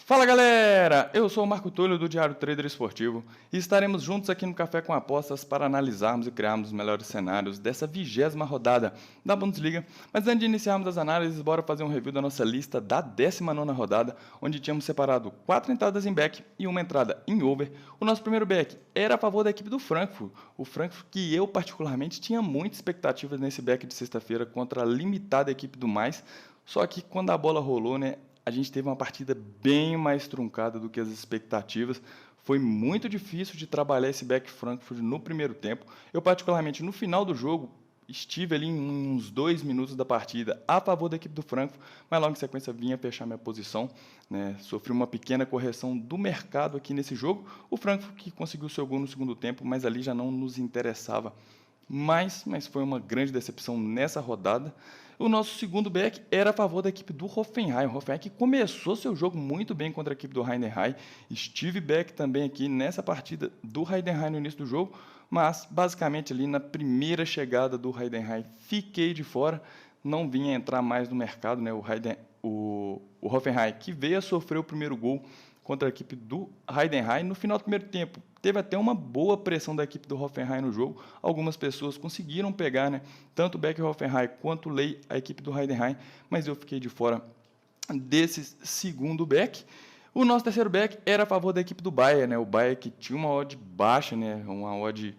Fala galera, eu sou o Marco Túlio do Diário Trader Esportivo e estaremos juntos aqui no Café com Apostas para analisarmos e criarmos os melhores cenários dessa 20ª rodada da Bundesliga. Mas antes de iniciarmos as análises, bora fazer um review da nossa lista da 19ª rodada, onde tínhamos separado 4 entradas em back e uma entrada em over. O nosso primeiro back era a favor da equipe do Frankfurt, o Frankfurt que eu particularmente tinha muita expectativa nesse back de sexta-feira contra a limitada equipe do Mais, só que quando a bola rolou, a gente teve uma partida bem mais truncada do que as expectativas. Foi muito difícil de trabalhar esse back Frankfurt no primeiro tempo. Eu, particularmente, no final do jogo, estive ali em uns 2 minutos da partida a favor da equipe do Frankfurt, mas logo em sequência vinha fechar minha posição. Sofri uma pequena correção do mercado aqui nesse jogo. O Frankfurt que conseguiu seu gol no segundo tempo, mas ali já não nos interessava mais, foi uma grande decepção nessa rodada. O nosso segundo back era a favor da equipe do Hoffenheim. O Hoffenheim que começou seu jogo muito bem contra a equipe do Heidenheim. Estive back também aqui nessa partida do Heidenheim no início do jogo, mas basicamente ali na primeira chegada do Heidenheim fiquei de fora, não vinha entrar mais no mercado. O Hoffenheim que veio a sofrer o primeiro gol contra a equipe do Heidenheim. No final do primeiro tempo, teve até uma boa pressão da equipe do Hoffenheim no jogo. Algumas pessoas conseguiram pegar, tanto o back Hoffenheim quanto a equipe do Heidenheim, mas eu fiquei de fora desse segundo back. O nosso terceiro back era a favor da equipe do Bayern, o Bayern que tinha uma odd baixa, uma odd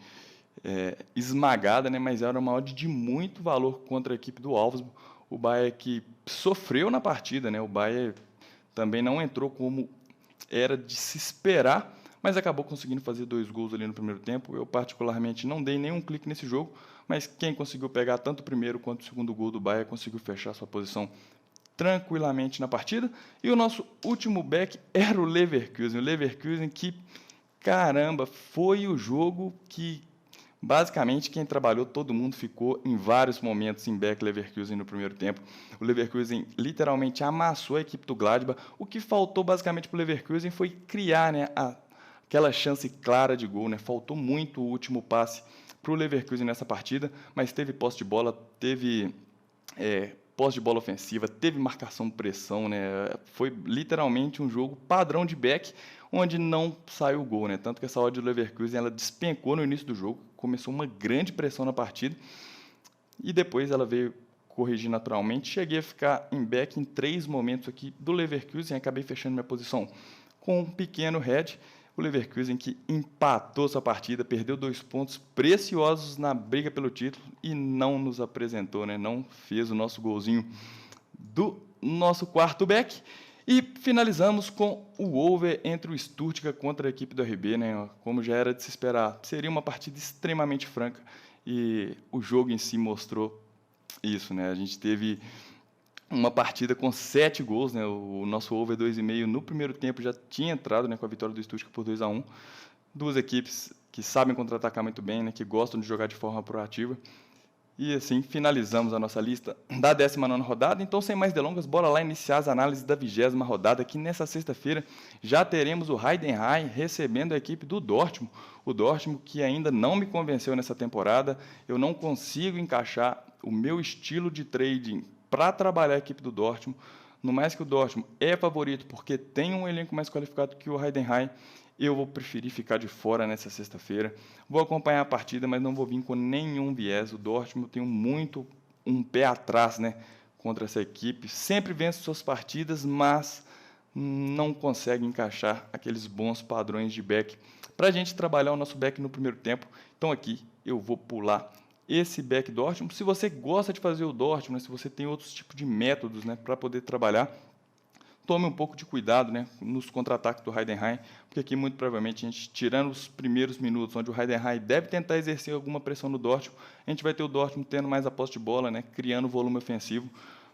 esmagada, mas era uma odd de muito valor contra a equipe do Wolfsburg. O Bayern que sofreu na partida, o Bayern também não entrou como era de se esperar, mas acabou conseguindo fazer 2 gols ali no primeiro tempo. Eu, particularmente, não dei nenhum clique nesse jogo, mas quem conseguiu pegar tanto o primeiro quanto o segundo gol do Bayern conseguiu fechar sua posição tranquilamente na partida. E o nosso último back era o Leverkusen que, caramba, foi o jogo que basicamente quem trabalhou, todo mundo ficou em vários momentos em back Leverkusen no primeiro tempo. O Leverkusen literalmente amassou a equipe do Gladbach. O que faltou basicamente para o Leverkusen foi criar aquela chance clara de gol. Faltou muito o último passe para o Leverkusen nessa partida, mas teve posse de bola, teve posse de bola ofensiva, teve marcação, pressão. Foi literalmente um jogo padrão de back, onde não saiu o gol. Tanto que essa odd do Leverkusen ela despencou no início do jogo, começou uma grande pressão na partida, e depois ela veio corrigir naturalmente. Cheguei a ficar em back em 3 momentos aqui do Leverkusen, acabei fechando minha posição com um pequeno head. O Leverkusen que empatou sua partida, perdeu 2 pontos preciosos na briga pelo título e não nos apresentou, não fez o nosso golzinho do nosso quarto back. E finalizamos com o over entre o Stuttgart contra a equipe do RB, como já era de se esperar. Seria uma partida extremamente franca e o jogo em si mostrou isso. A gente teve uma partida com 7 gols, o nosso over 2,5 no primeiro tempo já tinha entrado, com a vitória do Stuttgart por 2-1. Duas equipes que sabem contra-atacar muito bem, que gostam de jogar de forma proativa. E assim finalizamos a nossa lista da 19ª rodada. Então, sem mais delongas, bora lá iniciar as análises da 20ª rodada, que nessa sexta-feira já teremos o Heidenheim recebendo a equipe do Dortmund. O Dortmund que ainda não me convenceu nessa temporada. Eu não consigo encaixar o meu estilo de trading para trabalhar a equipe do Dortmund. No mais que o Dortmund é favorito porque tem um elenco mais qualificado que o Heidenheim, eu vou preferir ficar de fora nessa sexta-feira. Vou acompanhar a partida, mas não vou vir com nenhum viés. O Dortmund tem muito um pé atrás, contra essa equipe. Sempre vence suas partidas, mas não consegue encaixar aqueles bons padrões de back para a gente trabalhar o nosso back no primeiro tempo. Então aqui eu vou pular esse back Dortmund. Se você gosta de fazer o Dortmund, se você tem outros tipos de métodos para poder trabalhar, tome um pouco de cuidado nos contra-ataques do Heidenheim, porque aqui muito provavelmente a gente, tirando os primeiros minutos, onde o Heidenheim deve tentar exercer alguma pressão no Dortmund, a gente vai ter o Dortmund tendo mais a posse de bola, criando volume ofensivo,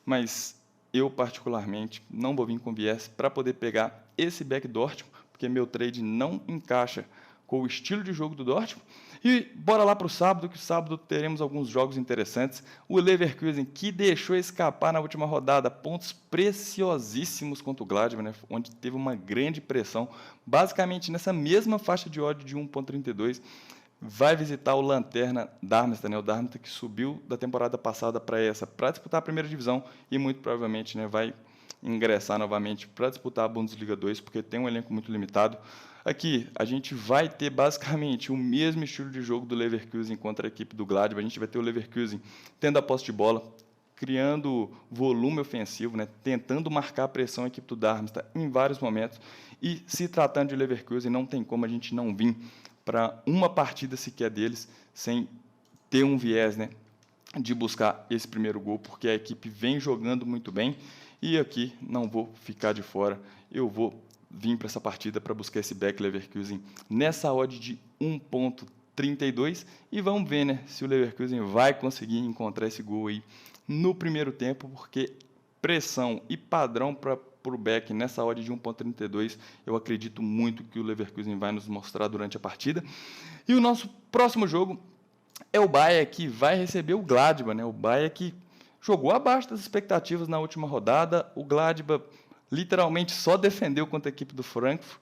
mas eu particularmente não vou vir com viés para poder pegar esse back Dortmund, porque meu trade não encaixa com o estilo de jogo do Dortmund. E bora lá para o sábado, que sábado teremos alguns jogos interessantes. O Leverkusen, que deixou escapar na última rodada pontos preciosíssimos contra o Gladbach, onde teve uma grande pressão, basicamente nessa mesma faixa de odd de 1,32, vai visitar o Lanterna Darmstadt, o Darmstadt que subiu da temporada passada para essa, para disputar a primeira divisão e muito provavelmente vai ingressar novamente para disputar a Bundesliga 2, porque tem um elenco muito limitado. Aqui, a gente vai ter basicamente o mesmo estilo de jogo do Leverkusen contra a equipe do Gladbach. A gente vai ter o Leverkusen tendo a posse de bola, criando volume ofensivo, né, tentando marcar a pressão à equipe do Darmstadt em vários momentos. E se tratando de Leverkusen, não tem como a gente não vir para uma partida sequer deles sem ter um viés, né, de buscar esse primeiro gol, porque a equipe vem jogando muito bem. E aqui não vou ficar de fora, eu vou vir para essa partida para buscar esse Bayer Leverkusen nessa odd de 1,32 e vamos ver, né, se o Leverkusen vai conseguir encontrar esse gol aí no primeiro tempo, porque pressão e padrão para o Beck nessa odd de 1,32, eu acredito muito que o Leverkusen vai nos mostrar durante a partida. E o nosso próximo jogo é o Bayer, que vai receber o Gladbach, né? O Bayer que jogou abaixo das expectativas na última rodada. O Gladbach literalmente só defendeu contra a equipe do Frankfurt,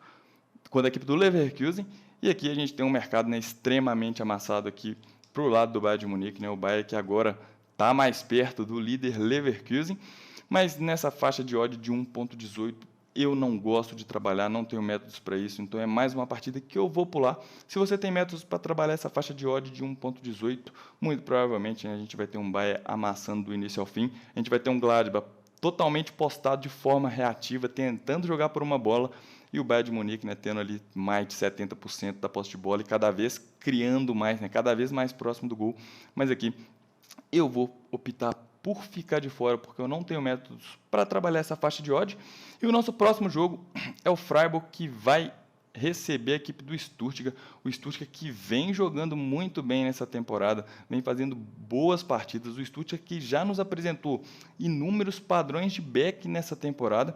contra a equipe do Leverkusen. E aqui a gente tem um mercado, né, extremamente amassado aqui para o lado do Bayern de Munique, né? O Bayer que agora está mais perto do líder Leverkusen, mas nessa faixa de odd de 1,18 eu não gosto de trabalhar, não tenho métodos para isso, então é mais uma partida que eu vou pular. Se você tem métodos para trabalhar essa faixa de odd de 1,18, muito provavelmente, né, a gente vai ter um Bayern amassando do início ao fim, a gente vai ter um Gladbach totalmente postado de forma reativa, tentando jogar por uma bola, e o Bayern de Munique, né, tendo ali mais de 70% da posse de bola e cada vez criando mais, né, cada vez mais próximo do gol. Mas aqui eu vou optar por ficar de fora, porque eu não tenho métodos para trabalhar essa faixa de odd. E o nosso próximo jogo é o Freiburg, que vai receber a equipe do Stuttgart. O Stuttgart que vem jogando muito bem nessa temporada, vem fazendo boas partidas. O Stuttgart que já nos apresentou inúmeros padrões de back nessa temporada,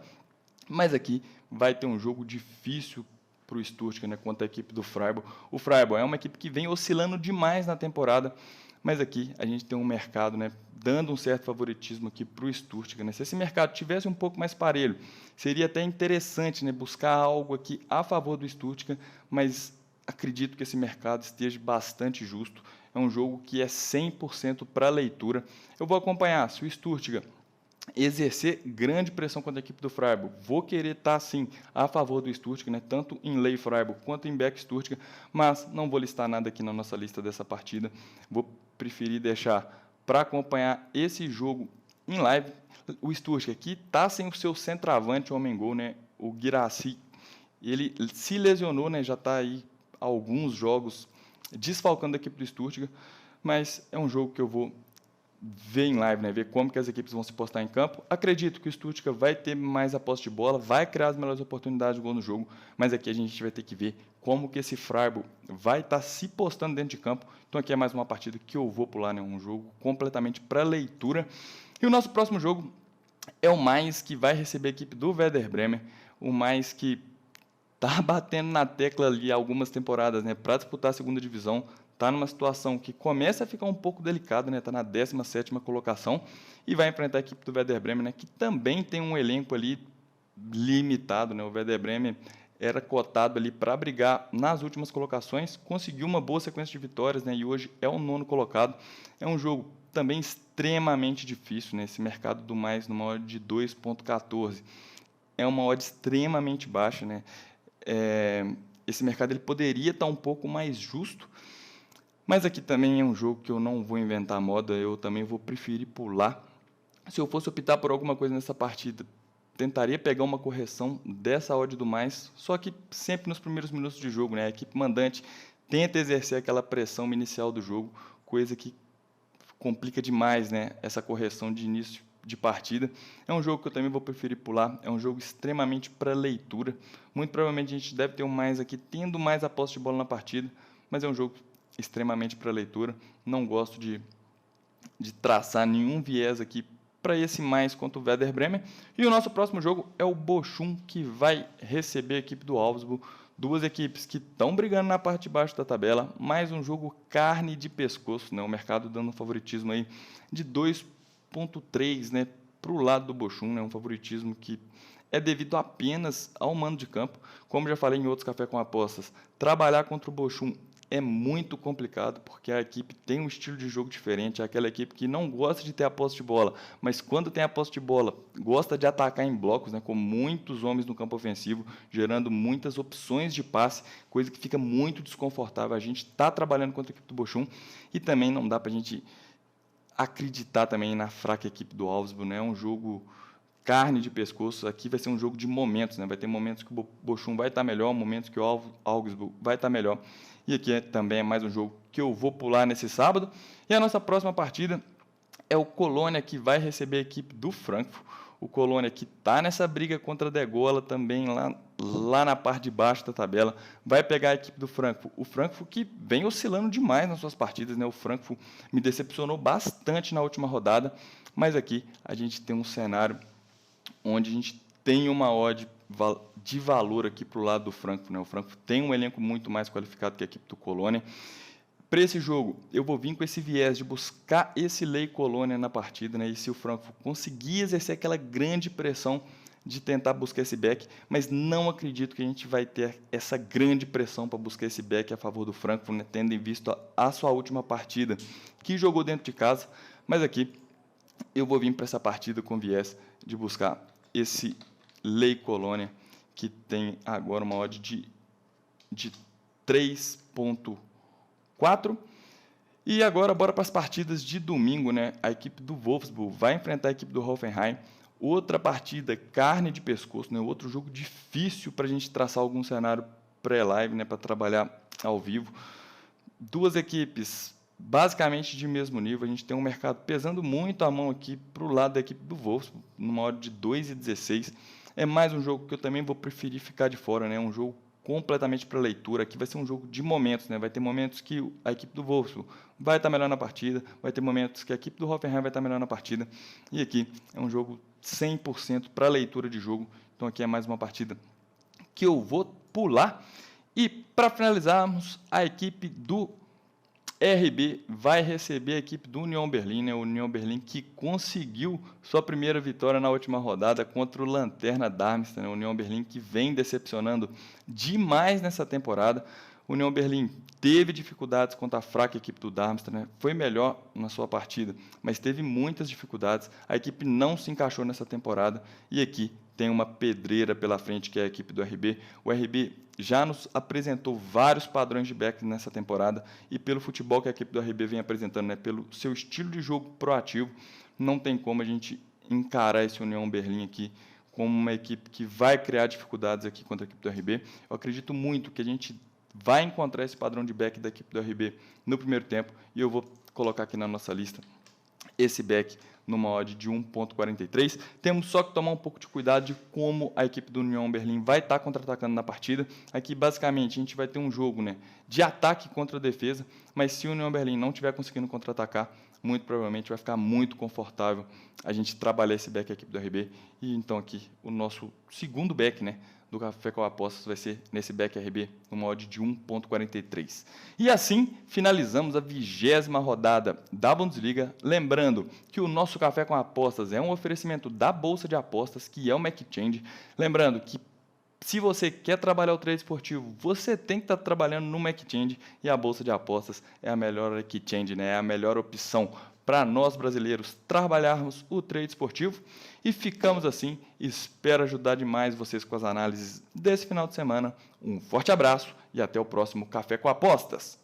mas aqui vai ter um jogo difícil para o Stuttgart, né, contra a equipe do Freiburg. O Freiburg é uma equipe que vem oscilando demais na temporada, mas aqui a gente tem um mercado, né, dando um certo favoritismo aqui para o Stuttgart, né? Se esse mercado tivesse um pouco mais parelho, seria até interessante, né, buscar algo aqui a favor do Stuttgart, mas acredito que esse mercado esteja bastante justo. É um jogo que é 100% para leitura. Eu vou acompanhar se o Stuttgart exercer grande pressão contra a equipe do Freiburg. Vou querer estar, sim, a favor do Stuttgart, né, tanto em Lei Freiburg quanto em Beck Stuttgart, mas não vou listar nada aqui na nossa lista dessa partida. Vou preferir deixar para acompanhar esse jogo em live. O Stuttgart aqui está sem o seu centroavante, o homem-gol, né, o Guirassy. Ele se lesionou, né, já está aí alguns jogos desfalcando a equipe do Stuttgart, mas é um jogo que eu vou ver em live, né, ver como que as equipes vão se postar em campo. Acredito que o Stuttgart vai ter mais a posse de bola, vai criar as melhores oportunidades de gol no jogo, mas aqui a gente vai ter que ver como que esse Freiburg vai estar se postando dentro de campo. Então aqui é mais uma partida que eu vou pular, né, um jogo completamente para leitura. E o nosso próximo jogo é o Mainz, que vai receber a equipe do Werder Bremen, o Mainz que está batendo na tecla ali algumas temporadas, né, para disputar a segunda divisão. Está numa situação que começa a ficar um pouco delicada, né? Está na 17ª colocação e vai enfrentar a equipe do Werder Bremen, né? Que também tem um elenco ali limitado, né? O Werder Bremen era cotado ali para brigar nas últimas colocações, conseguiu uma boa sequência de vitórias, né? E hoje é o 9º colocado. É um jogo também extremamente difícil, né? Esse mercado do mais numa odd de 2,14 é uma odd extremamente baixa, né? Esse mercado ele poderia estar um pouco mais justo. Mas aqui também é um jogo que eu não vou inventar moda, eu também vou preferir pular. Se eu fosse optar por alguma coisa nessa partida, tentaria pegar uma correção dessa odd do mais, só que sempre nos primeiros minutos de jogo, né? A equipe mandante tenta exercer aquela pressão inicial do jogo, coisa que complica demais, né, essa correção de início de partida. É um jogo que eu também vou preferir pular, é um jogo extremamente para leitura. Muito provavelmente a gente deve ter um mais aqui, tendo mais a posse de bola na partida, mas é um jogo extremamente para leitura. Não gosto de traçar nenhum viés aqui para esse mais contra o Werder Bremen. E o nosso próximo jogo é o Bochum, que vai receber a equipe do Augsburg. Duas equipes que estão brigando na parte de baixo da tabela. Mais um jogo carne de pescoço, né? O mercado dando um favoritismo aí de 2,3, né, para o lado do Bochum, né? Um favoritismo que é devido apenas ao mando de campo. Como já falei em outros Café com Apostas, trabalhar contra o Bochum é muito complicado, porque a equipe tem um estilo de jogo diferente, é aquela equipe que não gosta de ter a posse de bola, mas quando tem a posse de bola, gosta de atacar em blocos, né, com muitos homens no campo ofensivo, gerando muitas opções de passe, coisa que fica muito desconfortável. A gente está trabalhando contra a equipe do Bochum, e também não dá para a gente acreditar também na fraca equipe do Augsburg, né? É um jogo carne de pescoço. Aqui vai ser um jogo de momentos, né? Vai ter momentos que o Bochum vai estar melhor, momentos que o Augsburg vai estar melhor. E aqui também é mais um jogo que eu vou pular nesse sábado. E a nossa próxima partida é o Colônia, que vai receber a equipe do Frankfurt. O Colônia, que está nessa briga contra a Degola também, lá na parte de baixo da tabela, vai pegar a equipe do Frankfurt. O Frankfurt que vem oscilando demais nas suas partidas, né? O Frankfurt me decepcionou bastante na última rodada, mas aqui a gente tem um cenário onde a gente tem uma odd de valor aqui para o lado do Frankfurt, né? O Frankfurt tem um elenco muito mais qualificado que a equipe do Colônia. Para esse jogo, eu vou vir com esse viés de buscar esse Lei Colônia na partida, né? E se o Frankfurt conseguir exercer aquela grande pressão de tentar buscar esse back, mas não acredito que a gente vai ter essa grande pressão para buscar esse back a favor do Frankfurt, né? Tendo em vista a sua última partida, que jogou dentro de casa, mas aqui eu vou vir para essa partida com viés de buscar esse Lei Colônia, que tem agora uma odd de 3,4. E agora, bora para as partidas de domingo, né? A equipe do Wolfsburg vai enfrentar a equipe do Hoffenheim. Outra partida, carne de pescoço, né? Outro jogo difícil para a gente traçar algum cenário pré-live, né? Para trabalhar ao vivo. Duas equipes basicamente de mesmo nível. A gente tem um mercado pesando muito a mão aqui para o lado da equipe do Wolfsburg, numa odd de 2,16. É mais um jogo que eu também vou preferir ficar de fora, né? Um jogo completamente para leitura. Aqui vai ser um jogo de momentos, né? Vai ter momentos que a equipe do Wolfsburg vai estar melhor na partida, vai ter momentos que a equipe do Hoffenheim vai estar melhor na partida. E aqui é um jogo 100% para leitura de jogo. Então aqui é mais uma partida que eu vou pular. E para finalizarmos, a equipe do RB vai receber a equipe do Union Berlin, né? O Union Berlin que conseguiu sua primeira vitória na última rodada contra o Lanterna Darmstadt, né? O Union Berlin que vem decepcionando demais nessa temporada. O Union Berlin teve dificuldades contra a fraca equipe do Darmstadt, né? Foi melhor na sua partida, mas teve muitas dificuldades. A equipe não se encaixou nessa temporada e aqui tem uma pedreira pela frente, que é a equipe do RB. O RB já nos apresentou vários padrões de back nessa temporada e pelo futebol que a equipe do RB vem apresentando, né, pelo seu estilo de jogo proativo, não tem como a gente encarar esse União Berlim aqui como uma equipe que vai criar dificuldades aqui contra a equipe do RB. Eu acredito muito que a gente vai encontrar esse padrão de back da equipe do RB no primeiro tempo e eu vou colocar aqui na nossa lista esse back numa odd de 1,43. Temos só que tomar um pouco de cuidado de como a equipe do Union Berlin vai estar contra-atacando na partida. Aqui, basicamente, a gente vai ter um jogo, né, de ataque contra a defesa, mas se o Union Berlin não estiver conseguindo contra-atacar, muito provavelmente vai ficar muito confortável a gente trabalhar esse back a equipe do RB. E então aqui, o nosso segundo back, né, do Café com Apostas vai ser nesse back RB, numa odd de 1,43. E assim, finalizamos a 20ª rodada da Bundesliga. Lembrando que o nosso Café com Apostas é um oferecimento da Bolsa de Apostas, que é o McChange. Lembrando que se você quer trabalhar o trade esportivo, você tem que estar trabalhando no McChange e a Bolsa de Apostas é a melhor exchange, né? É a melhor opção para nós brasileiros trabalharmos o trade esportivo. E ficamos assim. Espero ajudar demais vocês com as análises desse final de semana. Um forte abraço e até o próximo Café com Apostas.